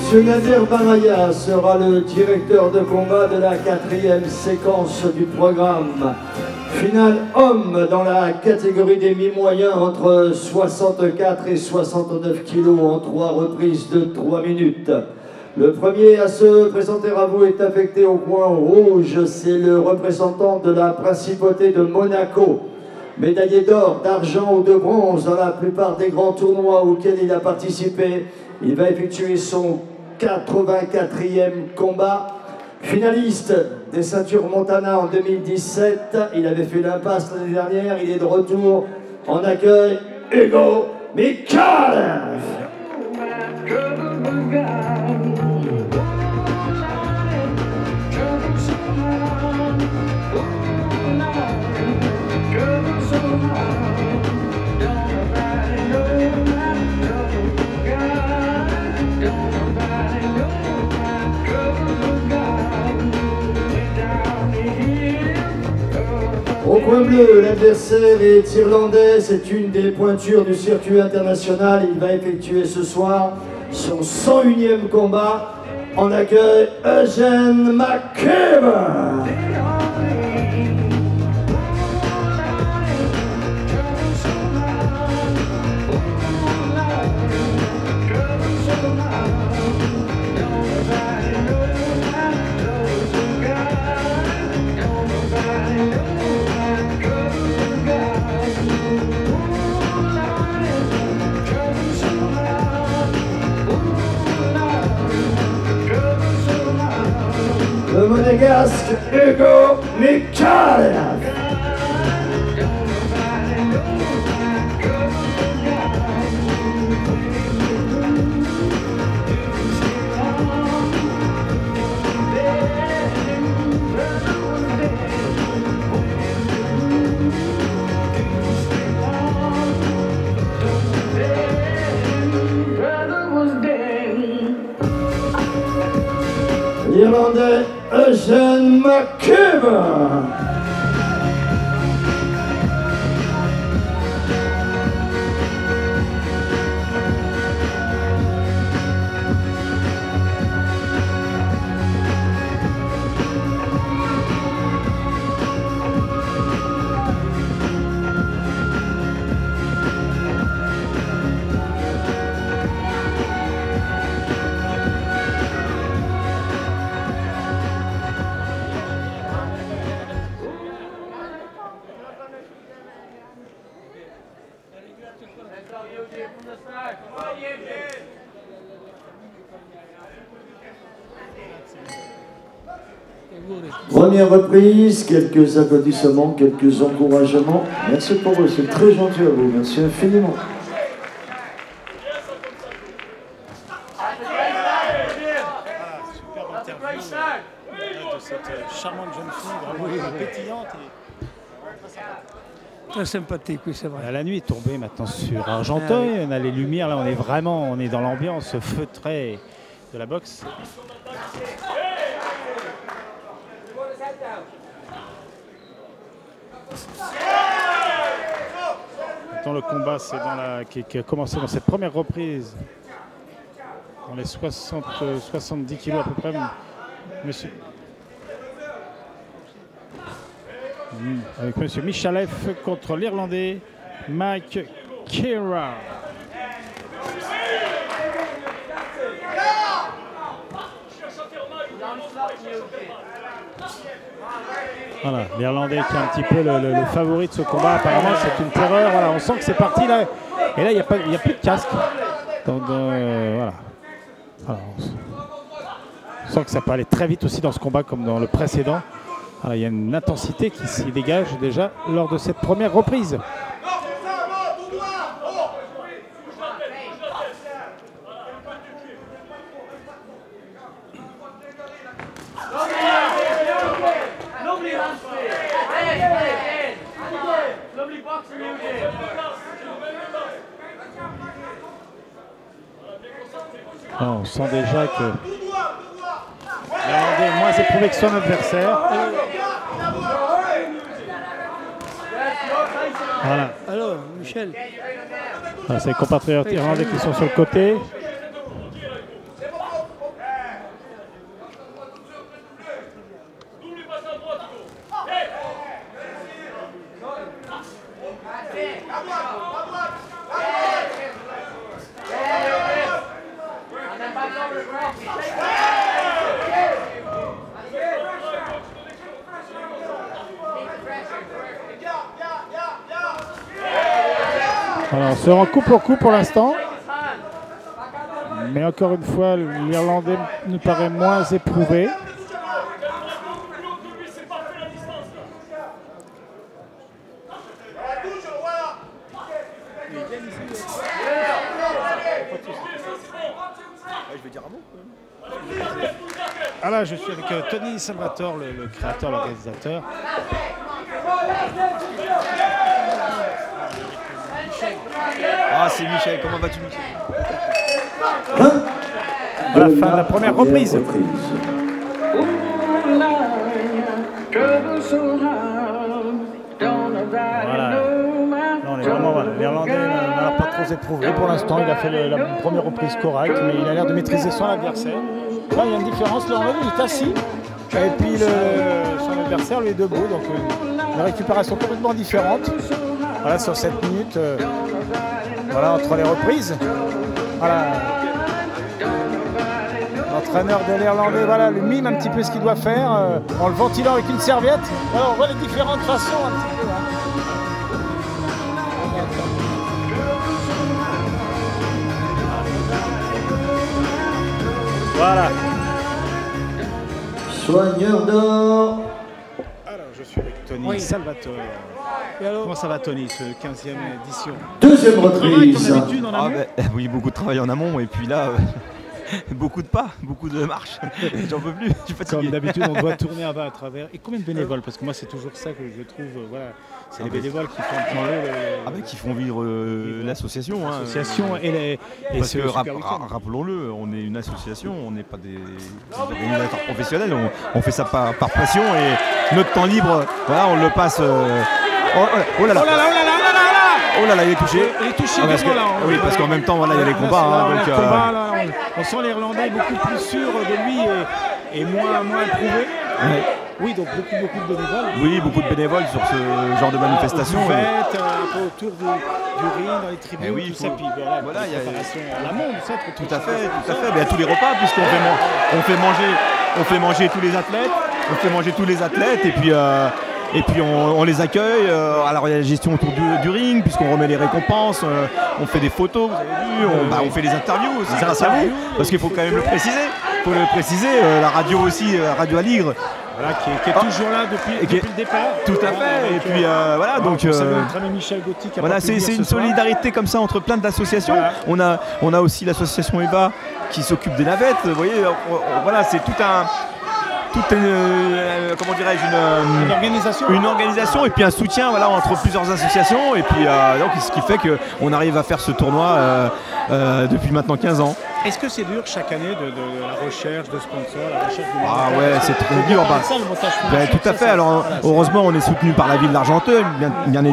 Monsieur Nadir Baraya sera le directeur de combat de la 4e séquence du programme. Finale homme dans la catégorie des mi-moyens entre 64 et 69 kg en 3 reprises de 3 minutes. Le premier à se présenter à vous est affecté au coin rouge. C'est le représentant de la principauté de Monaco. Médaillé d'or, d'argent ou de bronze dans la plupart des grands tournois auxquels il a participé. Il va effectuer son 84e combat. Finaliste des ceintures Montana en 2017. Il avait fait l'impasse l'année dernière. Il est de retour. En accueil, Hugo Mikhaëlov. Au coin bleu, l'adversaire est irlandais, c'est une des pointures du circuit international. Il va effectuer ce soir son 101e combat. En accueil, Eugene McKeever. Le monégasque Hugo Mikhaëlov. L'Irlandais Eugene McKeever. Première reprise, quelques applaudissements, quelques encouragements. Merci pour eux, c'est très gentil à vous, merci infiniment. Superbe interview de cette charmante jeune fille, vraiment pétillante et très sympathique, oui, c'est vrai. La nuit est tombée maintenant sur Argenteuil, on a les lumières, là on est dans l'ambiance feutrée de la boxe. Maintenant le combat qui a commencé dans cette première reprise, dans les 70 kilos à peu près, monsieur. Avec monsieur Michalev contre l'Irlandais Mike Kira. Voilà, l'Irlandais qui est un petit peu le favori de ce combat. Apparemment, c'est une terreur. Voilà, on sent que c'est parti là. Et là, il n'y a plus de casque. Donc, voilà. Alors, on sent que ça peut aller très vite aussi dans ce combat comme dans le précédent. Alors, il y a une intensité qui s'y dégage déjà lors de cette première reprise. Alors, on sent déjà que l'Irlandais est moins éprouvé que son adversaire. Voilà. Alors, Michel. Voilà, c'est les compatriotes irlandais qui sont sur le côté. Alors, on se rend coup pour l'instant. Mais encore une fois, l'Irlandais nous paraît moins éprouvé. Ah là, je suis avec Tony Salvatore, le créateur, l'organisateur. Ah, c'est Michel, comment vas-tu, Michel? Voilà, fin de la première reprise. Voilà. Non, on est vraiment voilà. L'Irlandais n'a pas trop éprouvé pour l'instant. Il a fait la première reprise correcte, mais il a l'air de maîtriser son adversaire. Là, il y a une différence. L'Irlandais, il est assis. Et puis son adversaire, lui, est debout. Donc une récupération complètement différente. Voilà, sur 7 minutes. Voilà, entre les reprises. Voilà. L'entraîneur de l'Irlandais, voilà, lui mime un petit peu ce qu'il doit faire en le ventilant avec une serviette. Voilà, on voit les différentes façons un petit peu. Hein. Voilà. Soigneur d'or. Alors, je suis avec Tony Salvatore. Comment ça va, Tony, ce 15e édition? Deuxième reprise. Oui, beaucoup de travail en amont, et puis là, beaucoup de pas, beaucoup de marches. J'en peux plus, je suis fatigué. Comme d'habitude, on doit tourner à travers. Et combien de bénévoles? Parce que moi, c'est toujours ça que je trouve. Voilà, c'est les bénévoles qui font qui font vivre l'association. L'association parce que rappelons-le, on est une association, on n'est pas des organisateurs professionnels. On fait ça par passion, et notre temps libre, voilà, on le passe. Oh là là, oh là là, il est touché. Il est touché, oui, parce qu'en même temps, voilà, il y a les combats. On sent l'Irlandais beaucoup plus sûr de lui et moins éprouvé. Ouais. Oui, donc beaucoup de bénévoles. Oui, beaucoup de bénévoles sur ce genre de manifestation. Un peu autour du ring, dans les tribunes, oui, tout ça. Puis voilà, il y a préparation à l'amont, ça. Tout à fait. Mais à tous les repas, puisqu'on fait manger tous les athlètes. On fait manger tous les athlètes, et puis on les accueille. Alors il y a la gestion autour du ring, puisqu'on remet les récompenses, on fait des photos, vous avez vu, on fait les interviews aussi grâce à vous, parce qu'il faut quand même le préciser. La radio aussi, Radio Aligre. Voilà, qui est toujours là depuis le départ. Tout à fait. Et puis voilà, donc Michel Gauthier. Voilà, c'est une solidarité comme ça entre plein d'associations. Voilà. On a aussi l'association Eva qui s'occupe des navettes. Vous voyez, voilà, c'est comment dirais-je, une organisation et puis un soutien, voilà, entre plusieurs associations, et puis donc ce qui fait qu'on arrive à faire ce tournoi depuis maintenant 15 ans. Est-ce que c'est dur chaque année de la recherche de sponsors, la recherche de Ah ouais, c'est très dur. Tout à fait. Alors heureusement, on est soutenu par la ville d'Argenteuil, bien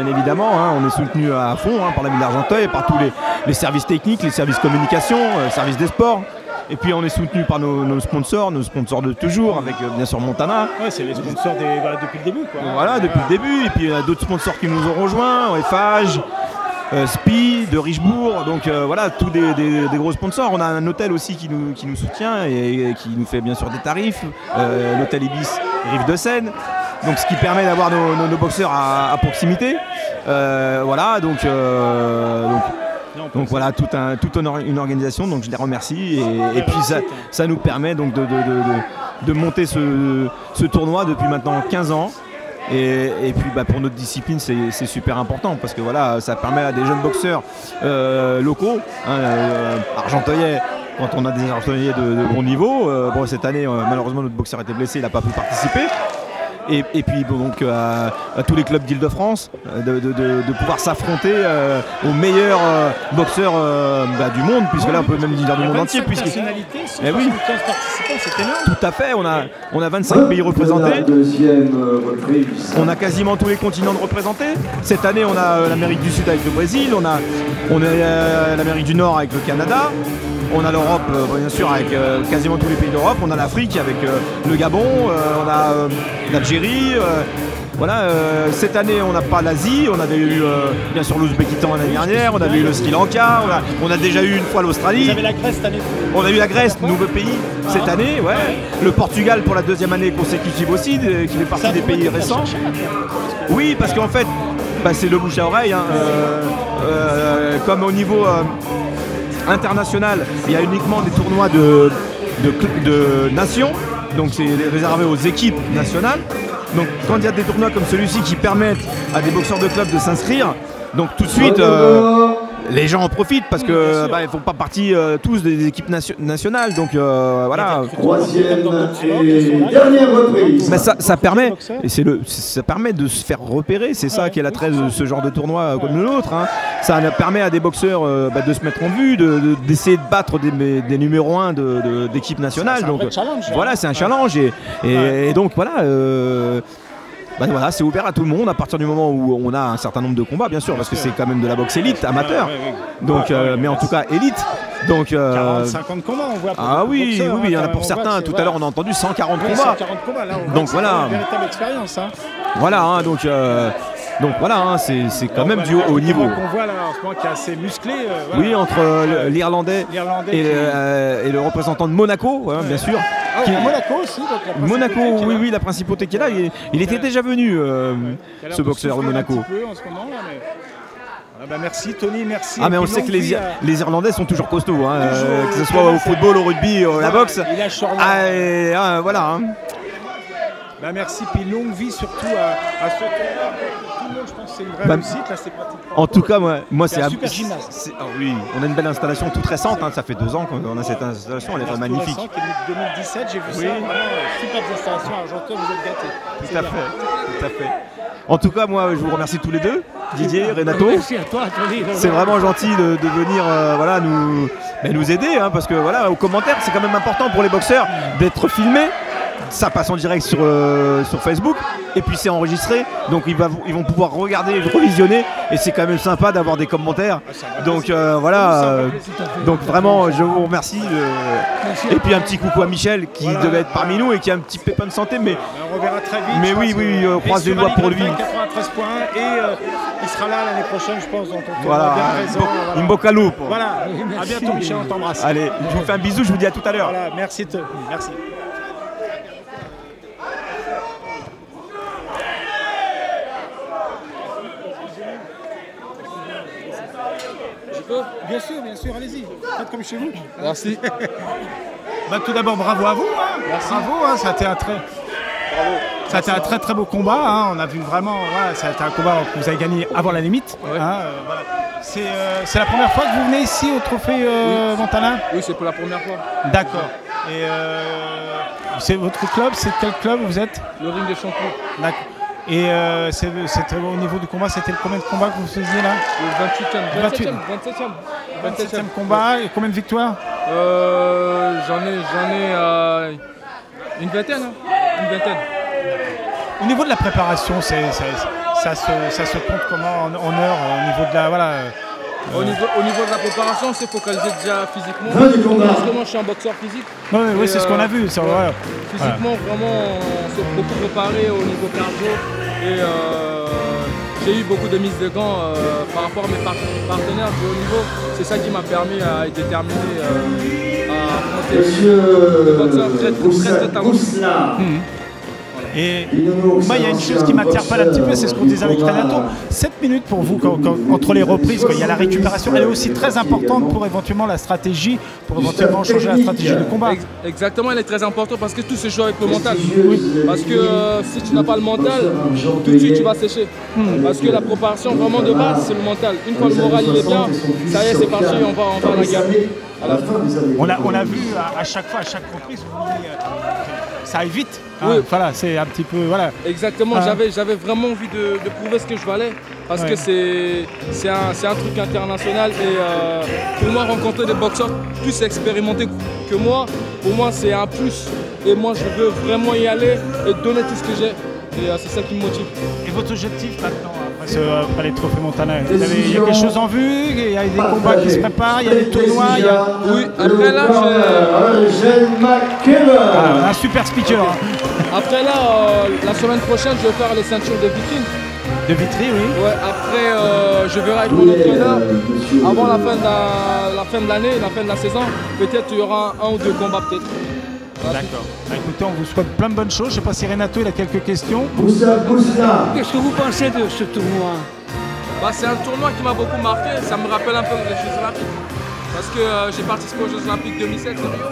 évidemment. Hein, on est soutenu à fond par la ville d'Argenteuil et par tous les services techniques, les services communication, services des sports. Et puis on est soutenu par nos sponsors de toujours, avec bien sûr Montana. Ouais, c'est les sponsors depuis le début, quoi. Voilà, depuis le début. Et puis il y a d'autres sponsors qui nous ont rejoints, FH, SPI, de Richebourg. Donc voilà, tous des gros sponsors. On a un hôtel aussi qui nous soutient et qui nous fait bien sûr des tarifs. L'hôtel Ibis Rive de Seine. Donc ce qui permet d'avoir nos boxeurs à proximité. Voilà, donc voilà, toute une organisation, donc je les remercie, et puis ça nous permet donc de monter ce tournoi depuis maintenant 15 ans, et puis pour notre discipline c'est super important, parce que voilà, ça permet à des jeunes boxeurs locaux, argenteuillais, quand on a des argenteuillais de bon niveau. Cette année malheureusement notre boxeur était blessé, il n'a pas pu participer. Et puis donc à tous les clubs d'Île-de-France de pouvoir s'affronter aux meilleurs boxeurs du monde, puisque là on peut même dire du monde entier, puisque oui, c'est énorme. Tout à fait, on a 25 pays représentés. On a quasiment tous les continents représentés. Cette année on a l'Amérique du Sud avec le Brésil, on a l'Amérique du Nord avec le Canada. On a l'Europe, bien sûr, avec quasiment tous les pays d'Europe. On a l'Afrique avec le Gabon, on a l'Algérie, voilà, cette année on n'a pas l'Asie, on avait eu bien sûr l'Ouzbékistan l'année dernière, on avait eu le Sri Lanka, on a déjà eu une fois l'Australie. Vous avez la Grèce cette année. On a eu la Grèce, nouveau pays cette année, ouais. Le Portugal pour la 2e année consécutive aussi, qui fait partie des pays récents. Oui, parce qu'en fait, bah, c'est le bouche à oreille, hein, comme au niveau international, il y a uniquement des tournois de nations, donc c'est réservé aux équipes nationales. Donc quand il y a des tournois comme celui-ci qui permettent à des boxeurs de club de s'inscrire, donc tout de suite les gens en profitent parce que ils font pas partie tous des équipes nationales, donc voilà. 3e et dernière reprise. Mais ça permet, et ça permet de se faire repérer, c'est ça qui est l'attrait de ce genre de tournoi comme le nôtre. Hein. Ça permet à des boxeurs de se mettre en vue, d'essayer de battre des numéros 1 d'équipes nationales. Donc voilà, c'est un challenge et donc voilà. Voilà, c'est ouvert à tout le monde à partir du moment où on a un certain nombre de combats, bien sûr, parce que c'est quand même de la boxe élite, amateur. Donc, mais en tout cas élite. Donc 40-50 combats, on voit. Ah oui, oui, il y en a pour certains. Tout à l'heure, on a entendu 140 combats. 140 combats, là, on donc voilà. C'est une véritable expérience. Hein. Voilà, hein, donc voilà, hein, c'est quand même du haut niveau. On voit là en ce moment qui est assez musclé. Voilà. Oui, entre l'Irlandais et le représentant de Monaco, bien sûr. Monaco aussi. Donc Monaco, oui, la principauté qui est là. Il était déjà venu, ce boxeur de Monaco. Un petit peu en ce moment, là, mais... merci Tony, merci. Ah mais on sait que les Irlandais sont toujours costauds, hein, que ce soit au football, au rugby, à la boxe. Voilà. Hein. Merci, puis longue vie surtout à ce tournoi. Tout le monde, je pense que c'est une vraie réussite. Là, c'est pratiquement. En tout cas, moi c'est un super gymnase. Oui, on a une belle installation toute récente, hein, ça fait 2 ans qu'on a cette installation, elle est magnifique. Récent, 2017, j'ai vu ça, vraiment super installation à Argentin, vous êtes gâtés. Tout à fait. En tout cas, moi je vous remercie tous les deux, Didier, Renato. Merci à toi, Tony. C'est vraiment gentil de venir nous aider, hein, parce que voilà, aux commentaires, c'est quand même important pour les boxeurs d'être filmés. Ça passe en direct sur Facebook et puis c'est enregistré, donc ils vont pouvoir regarder, revisionner, et c'est quand même sympa d'avoir des commentaires. Donc voilà, donc vraiment je vous remercie. Et puis un petit coucou à Michel qui devait être parmi nous et qui a un petit pépin de santé, mais on reverra très vite. Mais oui, croise les doigts pour lui. 93 points et il sera là l'année prochaine, je pense, dans ton tour. Voilà, Imbokaloup. Voilà, à bientôt Michel, on t'embrasse. Allez, je vous fais un bisou, je vous dis à tout à l'heure. Voilà, merci. Bien sûr, allez-y. Faites comme chez vous. Merci. Tout d'abord, bravo à vous. Hein. Merci. Bravo, hein, ça a été un très très beau combat. Hein. On a vu vraiment, ça a été un combat que vous avez gagné avant la limite. Ouais. Hein, voilà. C'est la première fois que vous venez ici au trophée Montana ? Oui, c'est pour la première fois. D'accord. Et c'est votre club ? C'est quel club vous êtes ? Le ring de champions. D'accord. Et c'était au niveau du combat, c'était combien de combats que vous faisiez là ? Le 27e combat, et combien de victoires ? J'en ai une vingtaine. Une vingtaine. Au niveau de la préparation, ça se compte comment en heures au niveau de la Au niveau de la préparation, c'est focalisé déjà physiquement. Parce que moi, je suis un boxeur physique. Oui, c'est ce qu'on a vu. Physiquement, vraiment, on s'est beaucoup préparé au niveau cardio. Et j'ai eu beaucoup de mises de gants par rapport à mes partenaires du haut niveau. C'est ça qui m'a permis à être déterminé à monter des boxeurs très talentueux. Et moi, il y a une chose qui m'interpelle un petit peu, c'est ce qu'on disait avec Renato. 7 minutes pour vous, entre les reprises, quand il y a la récupération, elle est aussi très importante pour éventuellement la stratégie, pour éventuellement changer la stratégie de combat. Exactement, elle est très importante parce que tout se joue avec le mental. Oui. Parce que si tu n'as pas le mental, tout de suite tu vas sécher. Parce que la préparation vraiment de base, c'est le mental. Une fois le moral il est bien, ça y est, c'est parti, on va la gagner. On a vu à chaque fois, à chaque reprise, ça aille vite. Oui. Voilà, c'est un petit peu. Voilà. Exactement, j'avais vraiment envie de prouver ce que je valais. Parce que c'est un truc international. Et pour moi, rencontrer des boxeurs plus expérimentés que moi, pour moi, c'est un plus. Et moi, je veux vraiment y aller et donner tout ce que j'ai. Et c'est ça qui me motive. Et votre objectif maintenant, après les trophées Montana, il y a quelque chose en vue, il y a des combats qui se préparent, il y a des tournois, Oui, après là, un super speaker. Après là, la semaine prochaine, je vais faire les ceintures de Vitry. De Vitry, oui. Ouais, après, je verrai avec mon entraîneur. Avant la fin de l'année, la fin de la saison, peut-être il y aura un ou deux combats peut-être. D'accord. Bah, écoutez, on vous souhaite plein de bonnes choses. Je ne sais pas si Renato il a quelques questions. Qu'est-ce que vous pensez de ce tournoi? Bah, c'est un tournoi qui m'a beaucoup marqué. Ça me rappelle un peu les Jeux Olympiques. Parce que j'ai participé aux Jeux Olympiques 2007 à Rio.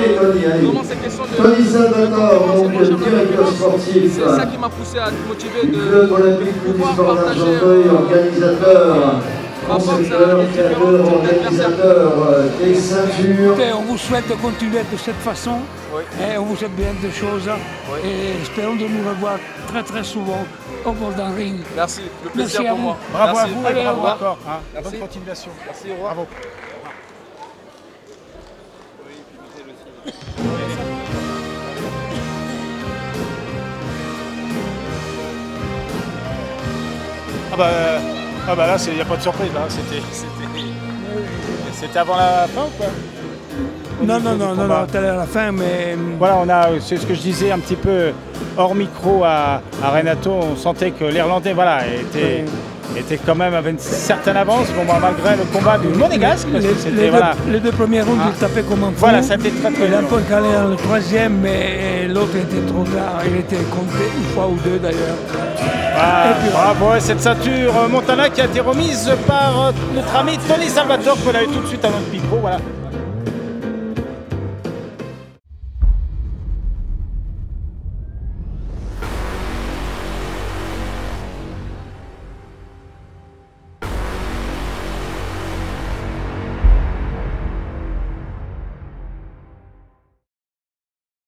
Et vraiment ces questions de... Tony Salvatore, donc directeur sportif. C'est ça qui m'a poussé à me motiver du de club olympique du pouvoir sport partager. d'Argenteuil, organisateur, concepteur, créateur, organisateur des ceintures. Écoutez, on vous souhaite de continuer de cette façon. Oui. Et on vous souhaite bien de choses. Oui. Et espérons de nous revoir très souvent au bord d'un ring. Merci, le plaisir Merci à pour vous. moi. Bravo Merci. à vous et Allez, bravo au revoir. encore. Hein. Merci. Bonne continuation. Merci, au revoir. Bravo. Ah bah là, il n'y a pas de surprise. C'était avant la fin ou quoi? Non, t'es à la fin, mais... Voilà, c'est ce que je disais un petit peu hors micro à Renato. On sentait que l'Irlandais, voilà, était quand même avec une certaine avance, bon, bah, malgré le combat du Monégasque. Les deux premiers rounds, il tapait comme un fou. Voilà, ça a été très Il a un long. peu calé dans le troisième, mais l'autre était trop tard. Il était compté une fois ou deux d'ailleurs. Bravo, et cette ceinture Montana qui a été remise par notre ami Tony Salvatore, qu'on a eu tout de suite à notre micro. Voilà.